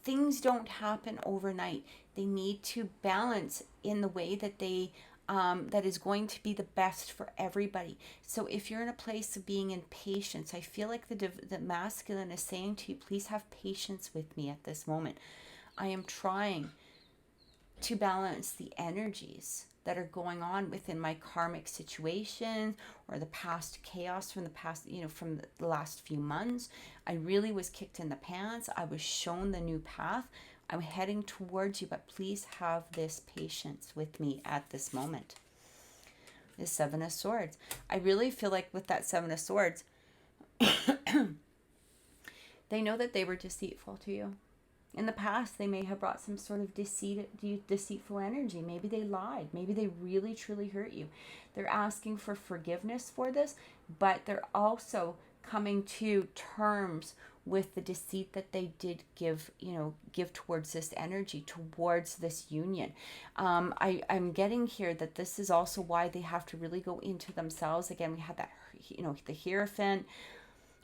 A: Things don't happen overnight. They need to balance in the way that they that is going to be the best for everybody. So if you're in a place of being in patience, I feel like the masculine is saying to you, please have patience with me at this moment. I am trying to balance the energies that are going on within my karmic situation, or the past chaos from the past, you know, from the last few months. I really was kicked in the pants. I was shown the new path. I'm heading towards you, but please have this patience with me at this moment. The Seven of Swords. I really feel like with that Seven of Swords, they know that they were deceitful to you. In the past, they may have brought some sort of deceitful energy. Maybe they lied. Maybe they really, truly hurt you. They're asking for forgiveness for this, but they're also coming to terms with the deceit that they did give towards this energy, towards this union. I'm getting here that this is also why they have to really go into themselves. Again, we have that, you know, the Hierophant.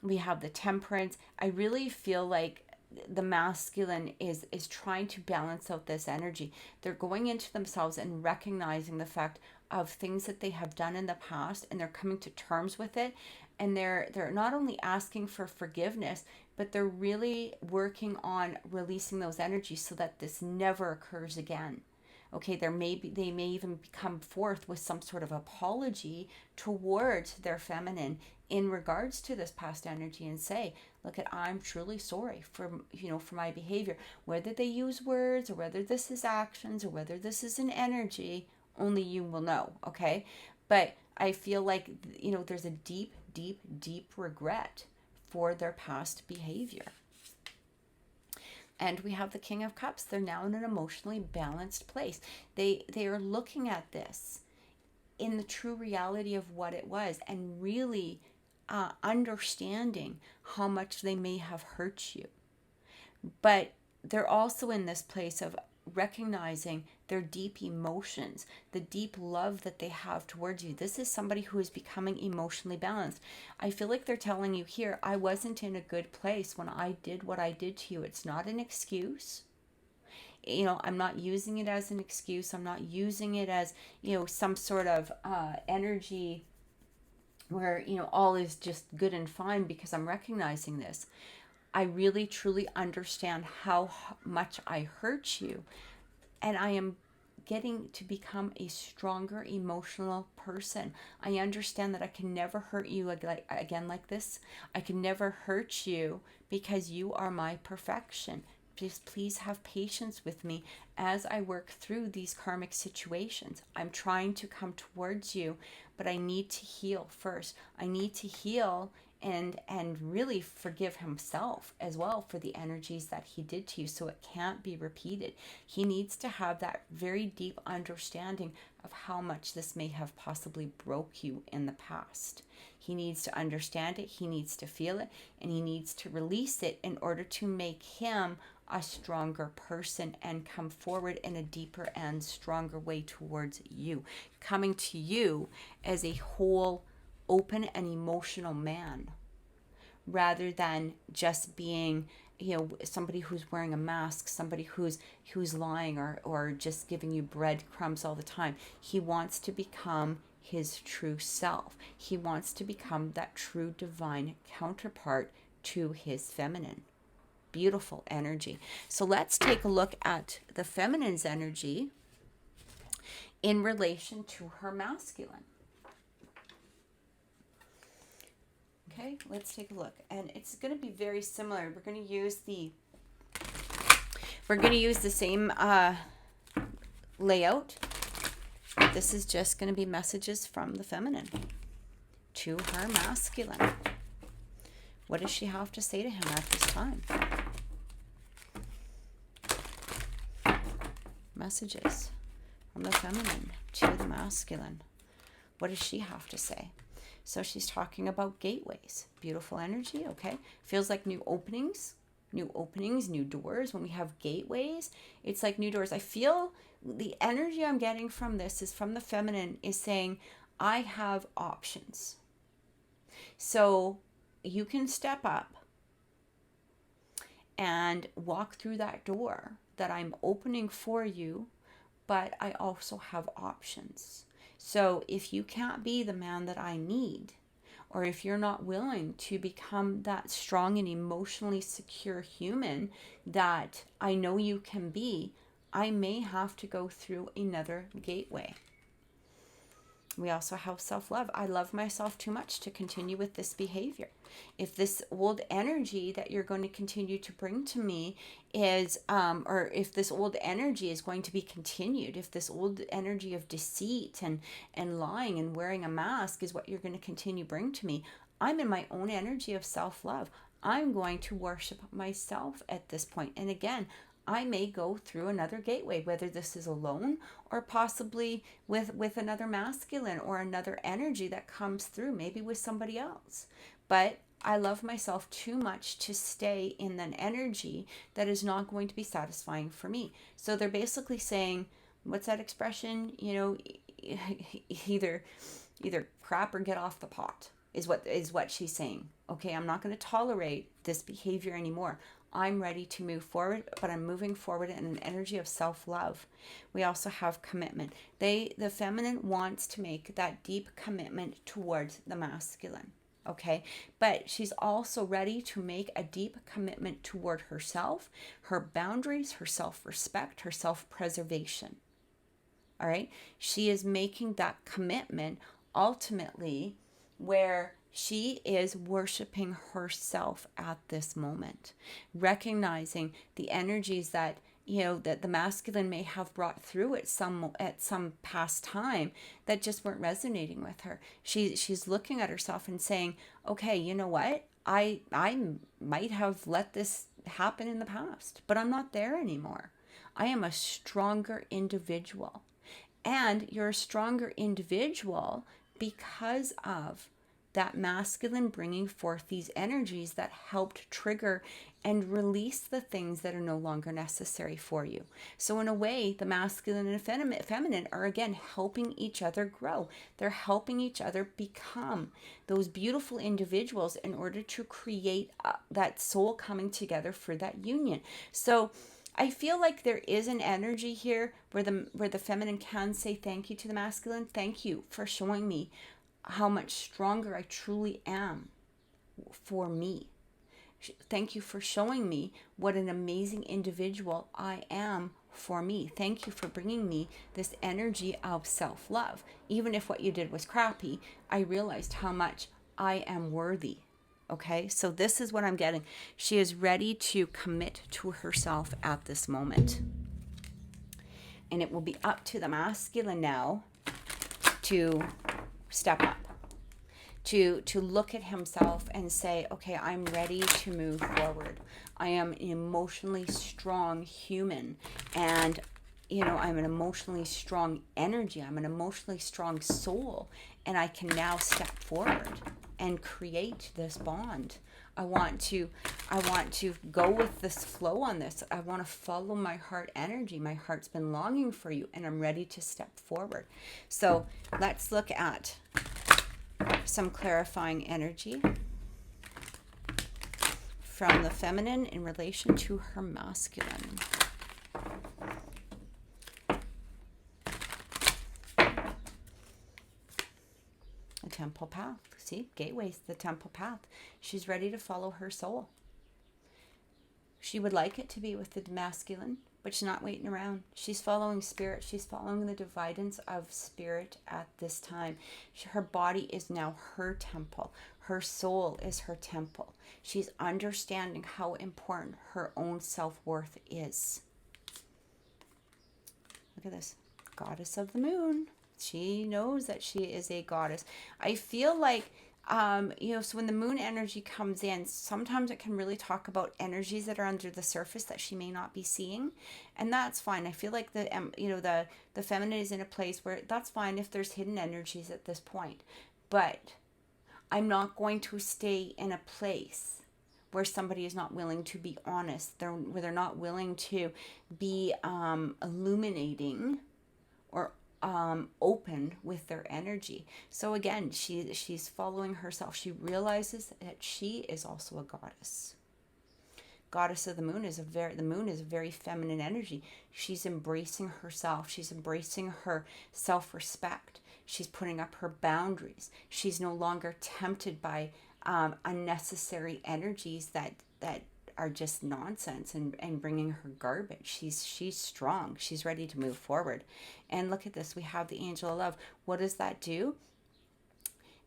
A: We have the Temperance. I really feel like the masculine is trying to balance out this energy. They're going into themselves and recognizing the fact of things that they have done in the past, and they're coming to terms with it. And they're not only asking for forgiveness, but they're really working on releasing those energies so that this never occurs again. Okay, they may even come forth with some sort of apology towards their feminine in regards to this past energy, and say, look, I'm truly sorry for my behavior. Whether they use words, or whether this is actions, or whether this is an energy, only you will know. Okay, but I feel like, you know, there's a deep, deep, deep regret for their past behavior. And we have the King of Cups. They're now in an emotionally balanced place. They are looking at this in the true reality of what it was, and really understanding how much they may have hurt you. But they're also in this place of recognizing their deep emotions, the deep love that they have towards you. This is somebody who is becoming emotionally balanced. I feel like they're telling you here, I wasn't in a good place when I did what I did to you. It's not an excuse. You know, I'm not using it as an excuse. I'm not using it as, you know, some sort of energy where, you know, all is just good and fine, because I'm recognizing this. I really, truly understand how much I hurt you. And I am getting to become a stronger emotional person. I understand that I can never hurt you again like this. I can never hurt you, because you are my perfection. Just please have patience with me as I work through these karmic situations. I'm trying to come towards you, but I need to heal first. I need to heal and really forgive himself as well for the energies that he did to you, so it can't be repeated. He needs to have that very deep understanding of how much this may have possibly broke you in the past. He needs to understand it, he needs to feel it, and he needs to release it in order to make him a stronger person and come forward in a deeper and stronger way towards you, coming to you as a whole, open and emotional man, rather than just being, you know, somebody who's wearing a mask, somebody who's lying, or just giving you breadcrumbs all the time. He wants to become his true self. He wants to become that true divine counterpart to his feminine. Beautiful energy. So let's take a look at the feminine's energy in relation to her masculine. Okay, let's take a look. And it's going to be very similar. We're going to use the same layout. This is just going to be messages from the feminine to her masculine. What does she have to say to him at this time? Messages from the feminine to the masculine. What does she have to say? So she's talking about gateways. Beautiful energy, okay? Feels like new openings, new doors. When we have gateways, it's like new doors. I feel the energy I'm getting from this is from the feminine is saying, I have options. So you can step up and walk through that door that I'm opening for you, but I also have options. So if you can't be the man that I need, or if you're not willing to become that strong and emotionally secure human that I know you can be, I may have to go through another gateway. We also have self-love. I love myself too much to continue with this behavior. If this old energy that you're going to continue to bring to me is, or if this old energy is going to be continued, if this old energy of deceit and lying and wearing a mask is what you're going to continue bring to me, I'm in my own energy of self-love. I'm going to worship myself at this point. And again, I may go through another gateway, whether this is alone or possibly with another masculine or another energy that comes through, maybe with somebody else. But I love myself too much to stay in an energy that is not going to be satisfying for me. So they're basically saying, what's that expression? You know, either crap or get off the pot is what she's saying. Okay, I'm not going to tolerate this behavior anymore. I'm ready to move forward, but I'm moving forward in an energy of self-love. We also have commitment. The feminine wants to make that deep commitment towards the masculine, okay? But she's also ready to make a deep commitment toward herself, her boundaries, her self-respect, her self-preservation, all right? She is making that commitment ultimately where she is worshiping herself at this moment, recognizing the energies that, you know, that the masculine may have brought through at some past time that just weren't resonating with her. She's looking at herself and saying, okay, you know what? I might have let this happen in the past, but I'm not there anymore. I am a stronger individual. And you're a stronger individual because of that masculine bringing forth these energies that helped trigger and release the things that are no longer necessary for you. So in a way, the masculine and feminine are again helping each other grow. They're helping each other become those beautiful individuals in order to create that soul coming together for that union. So I feel like there is an energy here where the feminine can say thank you to the masculine. Thank you for showing me how much stronger I truly am for me. Thank you for showing me what an amazing individual I am for me. Thank you for bringing me this energy of self-love. Even if what you did was crappy, I realized how much I am worthy. Okay, so this is what I'm getting. She is ready to commit to herself at this moment. And it will be up to the masculine now to step up, to look at himself and say, okay, I'm ready to move forward. I am an emotionally strong human, and you know, I'm an emotionally strong energy. I'm an emotionally strong soul, and I can now step forward and create this bond. I want to go with this flow on this. I want to follow my heart energy. My heart's been longing for you, and I'm ready to step forward. So let's look at some clarifying energy from the feminine in relation to her masculine. The temple path. See, gateways, the temple path. She's ready to follow her soul. She would like it to be with the masculine, but she's not waiting around. She's following spirit. She's following the guidance of spirit at this time. Her body is now her temple. Her soul is her temple. She's understanding how important her own self-worth is. Look at this. Goddess of the moon. She knows that she is a goddess. I feel like, so when the moon energy comes in, sometimes it can really talk about energies that are under the surface that she may not be seeing, and that's fine. I feel like the feminine is in a place where that's fine if there's hidden energies at this point, but I'm not going to stay in a place where somebody is not willing to be honest, where they're not willing to be illuminating or open with their energy. So again, she's following herself. She realizes that she is also a goddess. Goddess of the moon is the moon is a very feminine energy. She's embracing herself. She's embracing her self-respect. She's putting up her boundaries. She's no longer tempted by unnecessary energies that are just nonsense and bringing her garbage. She's strong. She's ready to move forward. And look at this. We have the angel of love. What does that do?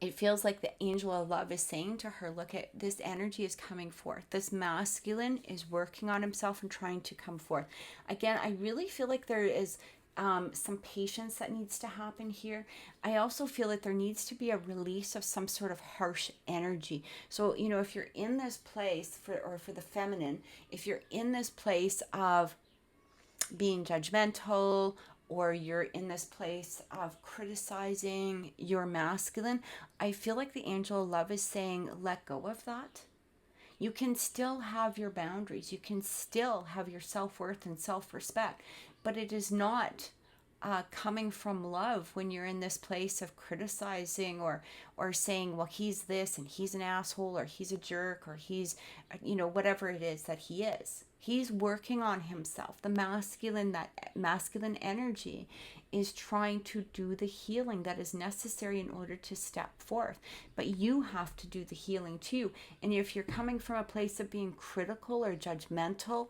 A: It feels like the angel of love is saying to her, look, at this energy is coming forth. This masculine is working on himself and trying to come forth. Again, I really feel like there is some patience that needs to happen here. I also feel that there needs to be a release of some sort of harsh energy. So, if you're in this place for the feminine, if you're in this place of being judgmental, or you're in this place of criticizing your masculine, I feel like the angel of love is saying, let go of that. You can still have your boundaries. You can still have your self-worth and self-respect, but it is not coming from love when you're in this place of criticizing or saying, well, he's this and he's an asshole or he's a jerk or he's, whatever it is that he is. He's working on himself. That masculine energy is trying to do the healing that is necessary in order to step forth. But you have to do the healing too. And if you're coming from a place of being critical or judgmental,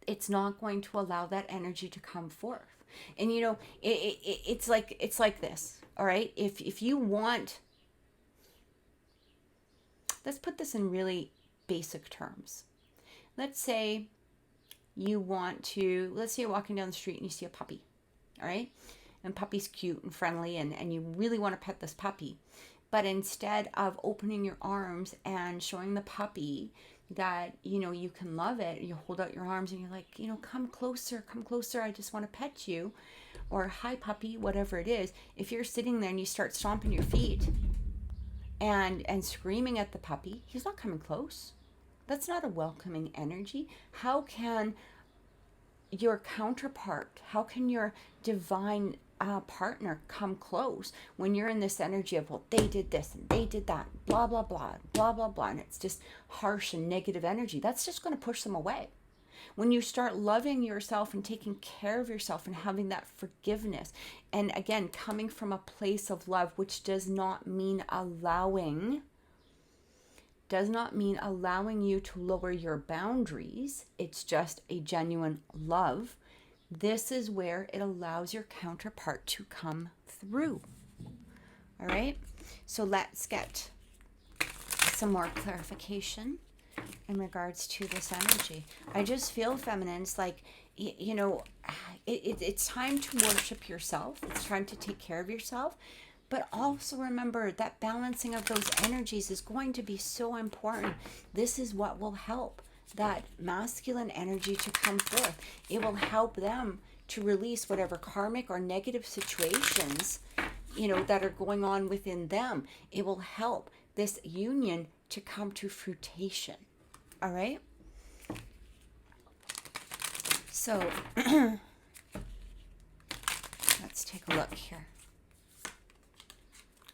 A: it's not going to allow that energy to come forth. And it's like this, all right? If you want, let's put this in really basic terms. Let's say you're walking down the street and you see a puppy, all right? And puppy's cute and friendly and you really want to pet this puppy. But instead of opening your arms and showing the puppy that, you can love it, you hold out your arms and you're like, come closer, I just want to pet you. Or, hi puppy, whatever it is. If you're sitting there and you start stomping your feet and screaming at the puppy, he's not coming close. That's not a welcoming energy. How can your counterpart, how can your divine partner come close when you're in this energy of, well, they did this and they did that, blah, blah, blah, blah, blah, blah, and it's just harsh and negative energy? That's just going to push them away. When you start loving yourself and taking care of yourself and having that forgiveness, and again, coming from a place of love, which does not mean allowing you to lower your boundaries. It's just a genuine love. This is where it allows your counterpart to come through. All right. So let's get some more clarification in regards to this energy. I just feel feminine. It's like, it's time to worship yourself. It's time to take care of yourself. But also remember that balancing of those energies is going to be so important. This is what will help that masculine energy to come forth. It will help them to release whatever karmic or negative situations, that are going on within them. It will help this union to come to fruition. All right? So, let's take a look here.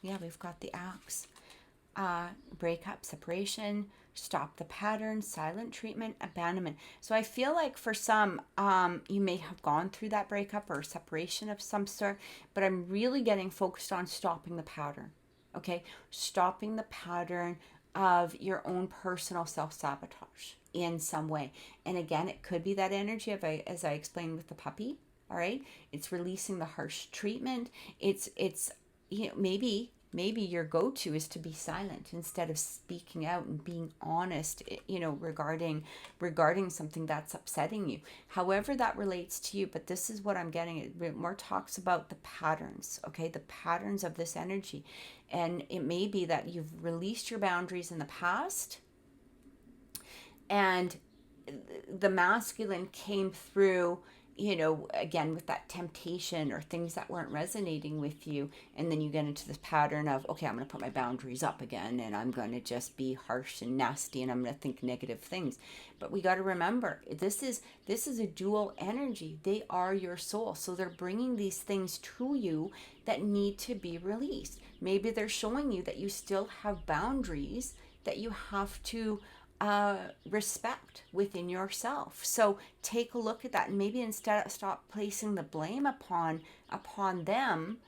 A: Yeah, we've got the axe. Breakup, separation, stop the pattern, silent treatment, abandonment. So I feel like for some, you may have gone through that breakup or separation of some sort, but I'm really getting focused on stopping the pattern. Okay? Stopping the pattern of your own personal self-sabotage in some way. And again, it could be that energy as I explained with the puppy. All right? It's releasing the harsh treatment. It's maybe maybe your go-to is to be silent instead of speaking out and being honest, regarding something that's upsetting you. However that relates to you, but this is what I'm getting. It more talks about the patterns, okay? The patterns of this energy. And it may be that you've released your boundaries in the past, and the masculine came through, again, with that temptation or things that weren't resonating with you. And then you get into this pattern of, okay, I'm going to put my boundaries up again, and I'm going to just be harsh and nasty, and I'm going to think negative things. But we got to remember, this is a dual energy. They are your soul. So they're bringing these things to you that need to be released. Maybe they're showing you that you still have boundaries that you have to respect within yourself. So take a look at that, and maybe instead stop placing the blame upon them.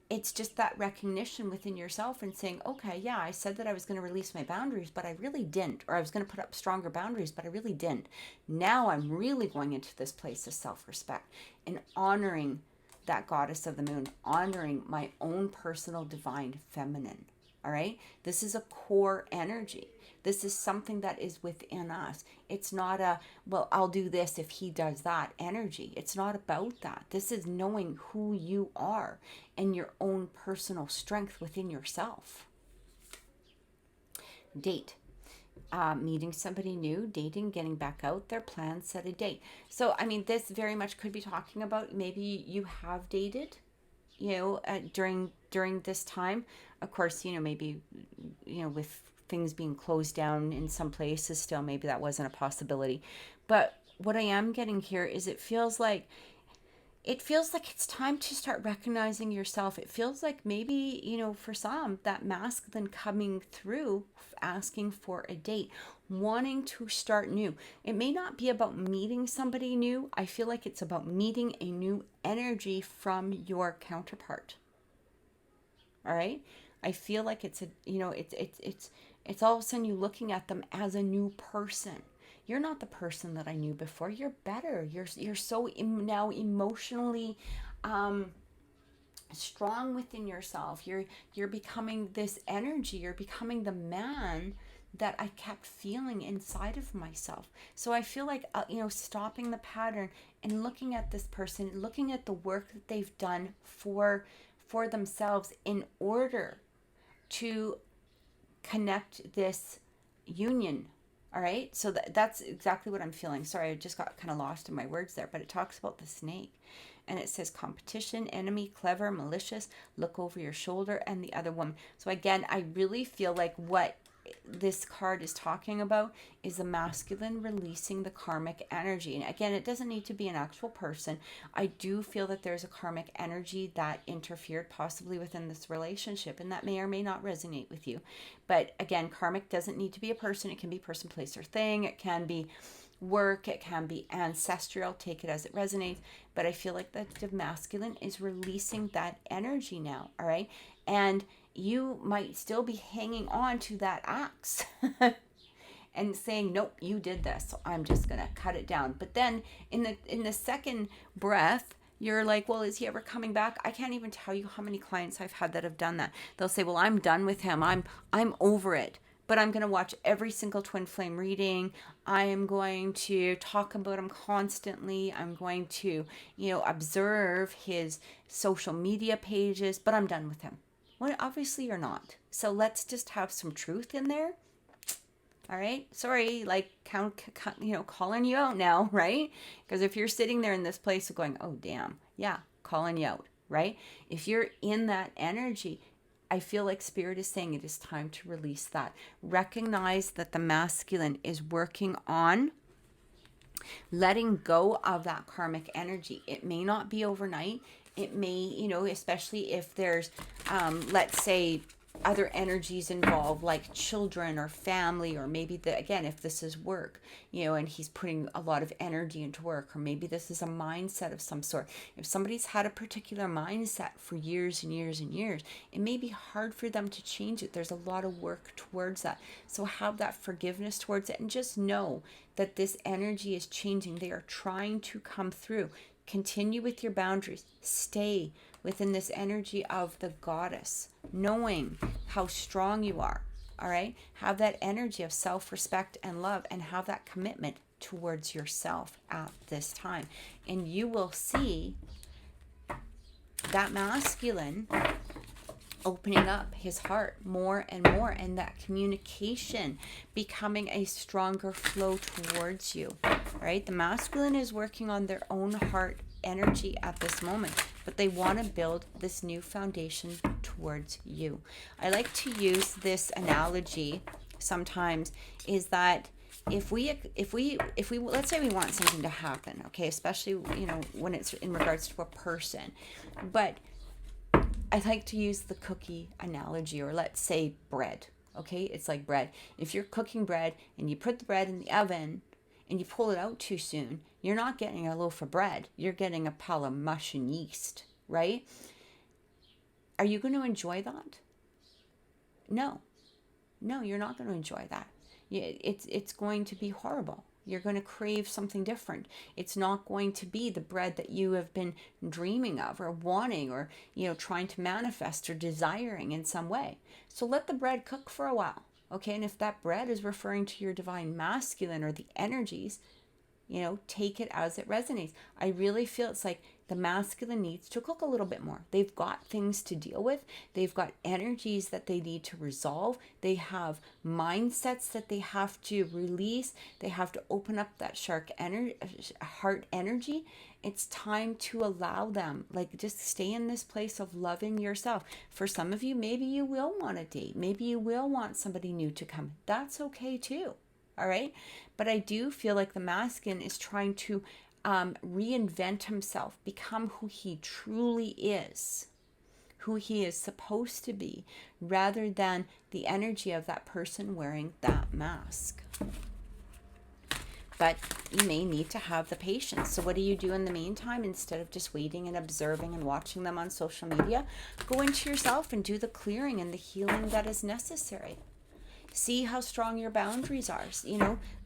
A: It's just that recognition within yourself and saying, okay, yeah, I said that I was going to release my boundaries, but I really didn't. Or I was going to put up stronger boundaries, but I really didn't. Now I'm really going into this place of self-respect and honoring that goddess of the moon, honoring my own personal divine feminine. All right? This is a core energy. This is something that is within us. It's not a, well, I'll do this if he does that energy. It's not about that. This is knowing who you are and your own personal strength within yourself. Date. Meeting somebody new, dating, getting back out there, plans, set a date. So, I mean, this very much could be talking about maybe you have dated, during this time. Of course, maybe, with things being closed down in some places still, maybe that wasn't a possibility. But what I am getting here is it feels like it's time to start recognizing yourself. It feels like maybe, for some, that masculine coming through, asking for a date, wanting to start new. It may not be about meeting somebody new. I feel like it's about meeting a new energy from your counterpart. All right? I feel like it's it's all of a sudden you looking at them as a new person. You're not the person that I knew before. You're better. You're so now emotionally strong within yourself. You're becoming this energy. You're becoming the man that I kept feeling inside of myself. So I feel like stopping the pattern and looking at this person, looking at the work that they've done for themselves in order to connect this union. All right, so that's exactly what I'm feeling. Sorry, I just got kind of lost in my words there, but it talks about the snake, and it says competition, enemy, clever, malicious, look over your shoulder, and the other woman. So again, I really feel like what this card is talking about is the masculine releasing the karmic energy. And again, it doesn't need to be an actual person. I do feel that there's a karmic energy that interfered possibly within this relationship, and that may or may not resonate with you. But again, karmic doesn't need to be a person. It can be person, place, or thing. It can be work. It can be ancestral. Take it as it resonates. But I feel like the masculine is releasing that energy now. All right. And you might still be hanging on to that axe and saying, nope, you did this, so I'm just going to cut it down. But then in the second breath, you're like, well, is he ever coming back? I can't even tell you how many clients I've had that have done that. They'll say, well, I'm done with him. I'm over it. But I'm going to watch every single twin flame reading. I am going to talk about him constantly. I'm going to, observe his social media pages, but I'm done with him. Well, obviously you're not. So let's just have some truth in there. All right. Sorry, calling you out now, right? Because if you're sitting there in this place of going, oh, damn, yeah, calling you out, right? If you're in that energy, I feel like Spirit is saying it is time to release that. Recognize that the masculine is working on letting go of that karmic energy. It may not be overnight. It may, especially if there's, let's say, other energies involved, like children or family, or maybe if this is work, and he's putting a lot of energy into work, or maybe this is a mindset of some sort. If somebody's had a particular mindset for years and years and years, it may be hard for them to change it. There's a lot of work towards that. So have that forgiveness towards it, and just know that this energy is changing. They are trying to come through. Continue with your boundaries. Stay within this energy of the goddess, knowing how strong you are. All right. Have that energy of self-respect and love, and have that commitment towards yourself at this time. And you will see that masculine opening up his heart more and more, and that communication becoming a stronger flow towards you. Right? The masculine is working on their own heart energy at this moment, but they want to build this new foundation towards you. I like to use this analogy sometimes, is that if we let's say we want something to happen, okay, especially when it's in regards to a person, but I like to use the cookie analogy, or let's say bread. Okay, it's like bread. If you're cooking bread and you put the bread in the oven and you pull it out too soon, you're not getting a loaf of bread. You're getting a pile of mush and yeast, right? Are you going to enjoy that? No, you're not going to enjoy that. It's going to be horrible. You're going to crave something different. It's not going to be the bread that you have been dreaming of or wanting, or trying to manifest or desiring in some way. So let the bread cook for a while. Okay, and if that bread is referring to your divine masculine or the energies, take it as it resonates. I really feel it's like the masculine needs to cook a little bit more. They've got things to deal with. They've got energies that they need to resolve. They have mindsets that they have to release. They have to open up that heart energy. It's time to allow them, just stay in this place of loving yourself. For some of you, maybe you will want a date. Maybe you will want somebody new to come. That's okay too. All right. But I do feel like the masculine is trying to reinvent himself, become who he truly is, who he is supposed to be, rather than the energy of that person wearing that mask. But you may need to have the patience. So what do you do in the meantime? Instead of just waiting and observing and watching them on social media, go into yourself and do the clearing and the healing that is necessary. See how strong your boundaries are.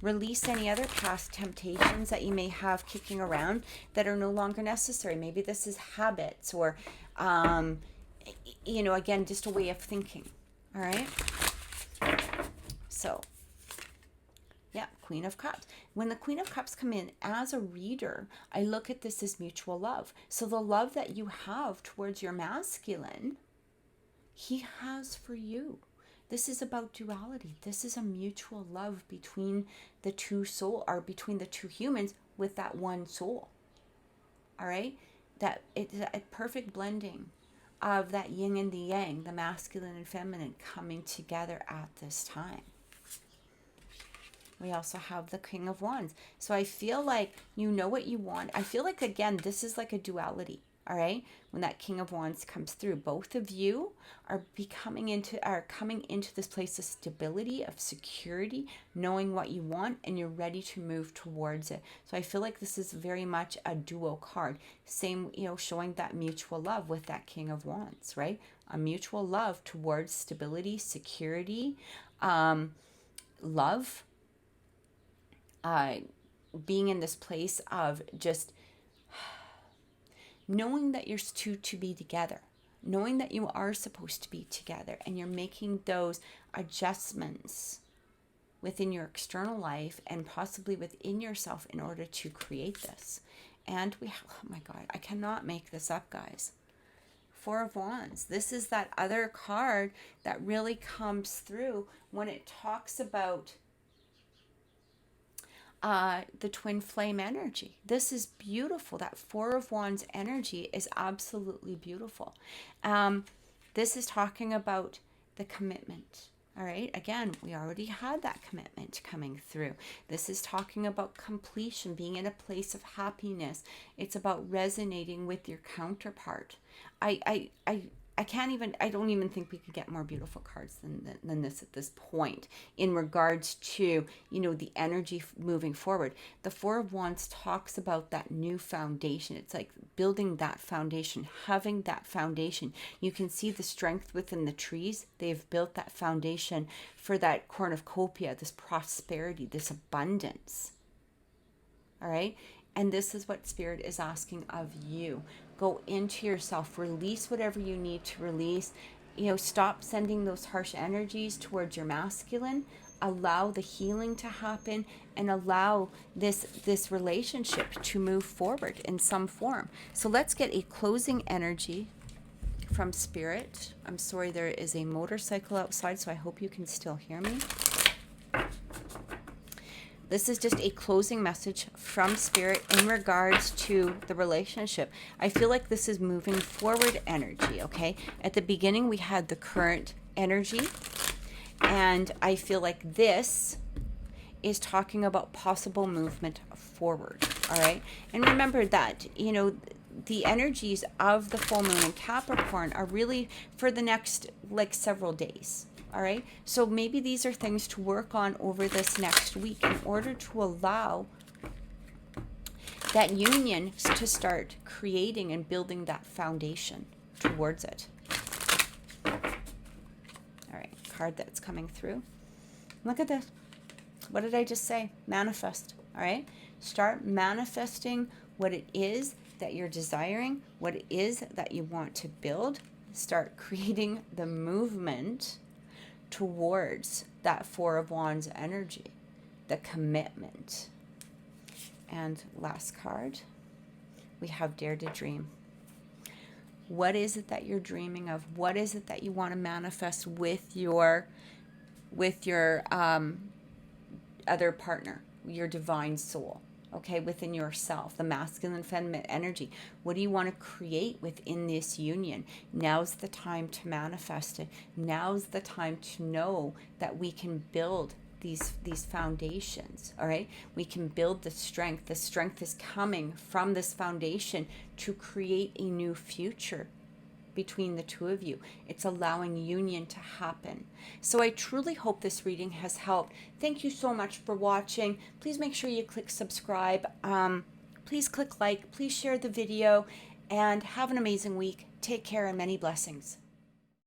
A: Release any other past temptations that you may have kicking around that are no longer necessary. Maybe this is habits, or, again, just a way of thinking. All right. So, yeah, Queen of Cups. When the Queen of Cups come in as a reader, I look at this as mutual love. So the love that you have towards your masculine, he has for you. This is about duality. This is a mutual love between the two soul, or between the two humans with that one soul. All right? That it's a perfect blending of that yin and the yang, the masculine and feminine coming together at this time. We also have the King of Wands. So I feel like you know what you want. I feel like, again, this is like a duality. All right, when that King of Wands comes through, both of you are coming into this place of stability, of security, knowing what you want, and you're ready to move towards it. So I feel like this is very much a duo card. Same, showing that mutual love with that King of Wands, right? A mutual love towards stability, security, love, being in this place of just knowing that you're two to be together, knowing that you are supposed to be together, and you're making those adjustments within your external life and possibly within yourself in order to create this. And we have, oh my God, I cannot make this up, guys. Four of Wands. This is that other card that really comes through when it talks about the twin flame energy. This is beautiful. That Four of Wands energy is absolutely beautiful. This is talking about the commitment. All right. Again, we already had that commitment coming through. This is talking about completion, being in a place of happiness. It's about resonating with your counterpart. I don't even think we could get more beautiful cards than this at this point in regards to, the energy moving forward. The Four of Wands talks about that new foundation. It's like building that foundation, having that foundation. You can see the strength within the trees. They've built that foundation for that cornucopia, this prosperity, this abundance. All right. And this is what Spirit is asking of you. Go into yourself, release whatever you need to release. You know, stop sending those harsh energies towards your masculine. Allow the healing to happen and allow this relationship to move forward in some form. So let's get a closing energy from Spirit. I'm sorry, there is a motorcycle outside, so I hope you can still hear me. This is just a closing message from Spirit in regards to the relationship. I feel like this is moving forward energy, okay? At the beginning, we had the current energy, and I feel like this is talking about possible movement forward, all right? And remember that, you know, the energies of the full moon in Capricorn are really for the next, like, several days. All right, so maybe these are things to work on over this next week in order to allow that union to start creating and building that foundation towards it. All right, card that's coming through. Look at this. What did I just say? Manifest. All right, start manifesting what it is that you're desiring, what it is that you want to build. Start creating the movement towards that Four of Wands energy, the commitment. And last card, we have Dare to Dream. What is it that you're dreaming of? What is it that you want to manifest with your other partner, your divine soul? Okay, within yourself, the masculine, feminine energy. What do you want to create within this union? Now's the time to manifest it. Now's the time to know that we can build these foundations, all right? We can build the strength. The strength is coming from this foundation to create a new future between the two of you. It's allowing union to happen. So I truly hope this reading has helped. Thank you so much for watching. Please make sure you click subscribe. Please click like. Please share the video. And have an amazing week. Take care and many blessings.